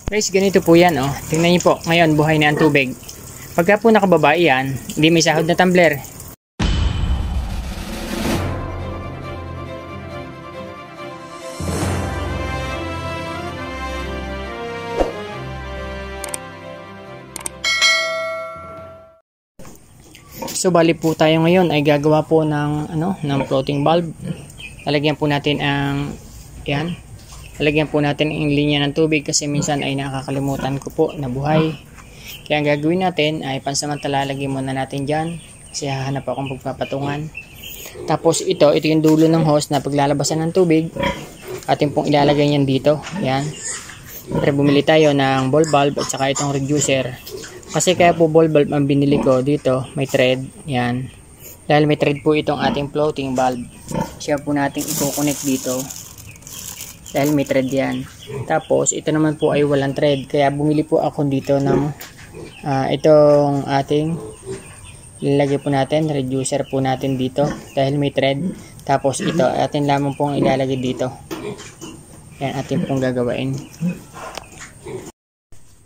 Guys, ganito po yan, oh. Tingnan niyo po, ngayon buhay na ang tubig. Pagka po nakababa yan, hindi may sahod na tumbler. So bali po tayo ngayon ay gagawa po ng ng floating bulb. Lalagyan po natin ang lalagyan po natin ang linya ng tubig kasi minsan ay nakakalimutan ko po na buhay. Kaya ang gagawin natin ay pansamantala lagyan muna natin diyan kasi hahanap akong pagpapatungan. Tapos ito yung dulo ng hose na paglalabasan ng tubig. Atin pong ilalagay niyan dito. Yan. Pero bumili tayo ng ball bulb at saka itong reducer. Kasi kaya po ball bulb ang binili ko dito, may thread, yan. Dahil may thread po itong ating floating bulb. Siya po natin i-connect dito. Dahil may thread yan. Tapos ito naman po ay walang thread. Kaya bumili po ako dito ng itong ating ilalagay po natin, reducer po natin dito. Dahil may thread. Tapos ito, atin lamang pong ilalagay dito. Yan atin pong gagawain.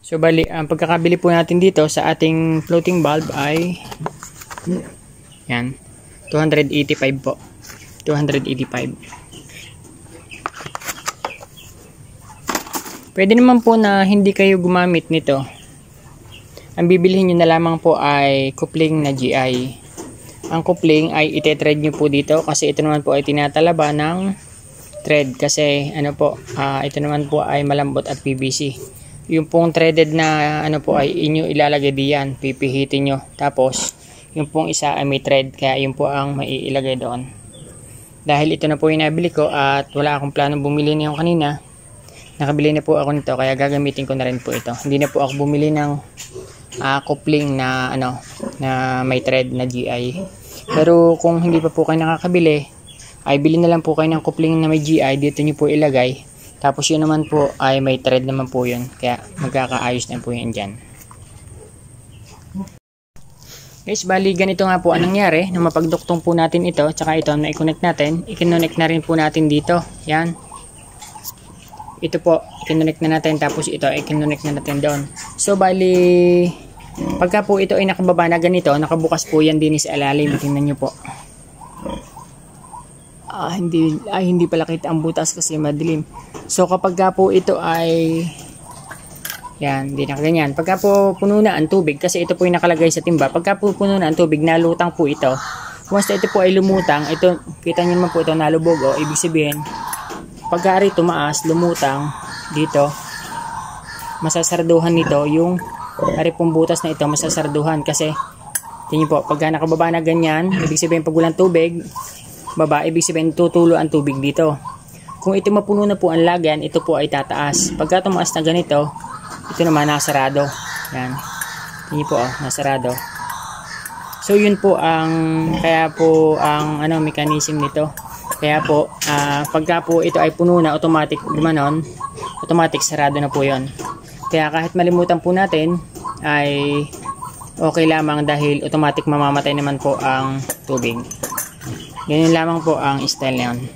So bali, ang pagkakabili po natin dito sa ating floating bulb ay yan, 285 po. 285. Pwede naman po na hindi kayo gumamit nito. Ang bibilihin nyo na lamang po ay coupling na GI. Ang coupling ay ite-thread nyo po dito kasi ito naman po ay tinatalaba ng thread kasi ito naman po ay malambot at PVC. Yung pong threaded na ay inyo ilalagay diyan, pipihitin nyo. Tapos yung pong isa ay may thread kaya yun po ang maiilagay doon. Dahil ito na po yung nabili ko at wala akong planong bumili niyo kanina, nakabili na po ako nito kaya gagamitin ko na rin po ito. Hindi na po ako bumili ng coupling na na may thread na GI. Pero kung hindi pa po kayo nakakabili, ay bili na lang po kayo ng coupling na may GI, dito nyo po ilagay. Tapos yun naman po ay may thread naman po yun. Kaya magkakaayos na po yun dyan. Guys, bali ganito nga po ang nangyari. Na mapagduktong po natin ito. Tsaka ito na i-connect natin. I-connect na rin po natin dito. Yan. Ito po. I-connect na natin. Tapos ito i-connect na natin doon. So bali pagka po ito ay nakababa na ganito. Nakabukas po yan din sa ilalim. Tingnan nyo po. Hindi pala kita ang butas kasi madilim. So kapag po ito ay yan, hindi na ganyan. Pagka po puno na ang tubig, kasi ito po yung nakalagay sa timba. Pagka po puno na ang tubig, nalutang po ito. Once ito po ay lumutang, ito, kita nyo naman po ito nalubog. Ibig sabihin, pagka rin tumaas, lumutang dito, masasarduhan nito yung pong butas na ito, masasarduhan. Kasi, tingin po, pagka nakababa na ganyan, ibig sabihin pag walang tubig, baba, ibig sabihin tutulo ang tubig dito. Kung ito mapuno na po ang lagyan, ito po ay tataas. Pagka tumaas na ganito, ito naman nasarado. Yan. Tingnan po, nasarado. So yun po kaya po ang mechanism nito. Kaya po pagka po ito ay puno na, automatic sarado na po yon. Kaya kahit malimutan po natin ay okay lamang dahil automatic mamamatay naman po ang tubig. Ganyan lamang po ang style na yun.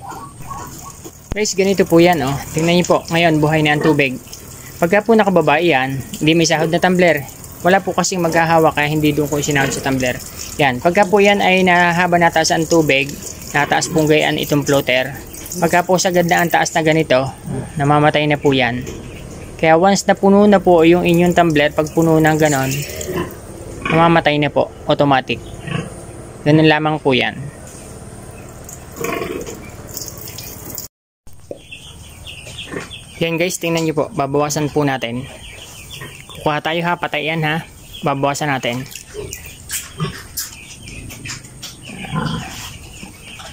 Guys, ganito po yan. Tingnan niyo po, ngayon buhay na ang tubig. Pagka po nakababa yan, hindi may sahod na tumbler. Wala po kasing maghahawak kaya hindi doon ko isinahod sa tumbler. Yan, pagka po yan ay nahaba nataas ang tubig, nataas pong gayaan itong floater. Pagka po sagad na ang taas na ganito, namamatay na po yan. Kaya once na puno na po yung inyong tumbler, pag puno ng ganon, namamatay na po, automatic. Ganun lamang po yan. Yan guys, tingnan nyo po, babawasan po natin. Kukuha tayo ha, patay yan ha. Babawasan natin.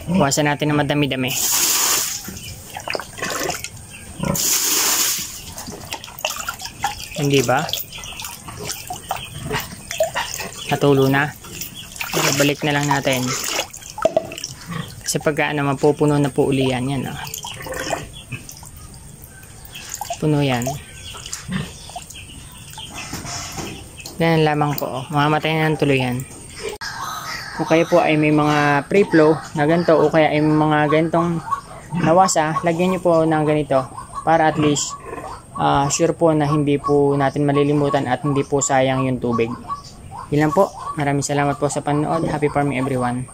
Bawasan natin ng madami-dami. Hindi ba? Natulo na. Pero balik na lang natin. Kasi pagka mapupuno na po uli yan. Yan puno yan. Ganyan lamang po. Mamamatay na ng tuloy yan. Kung kayo po ay may mga free flow na ganito o kaya ay may mga ganitong nawasa, lagyan nyo po ng ganito para at least sure po na hindi po natin malilimutan at hindi po sayang yung tubig. Yun lang po. Maraming salamat po sa panonood. Happy farming everyone.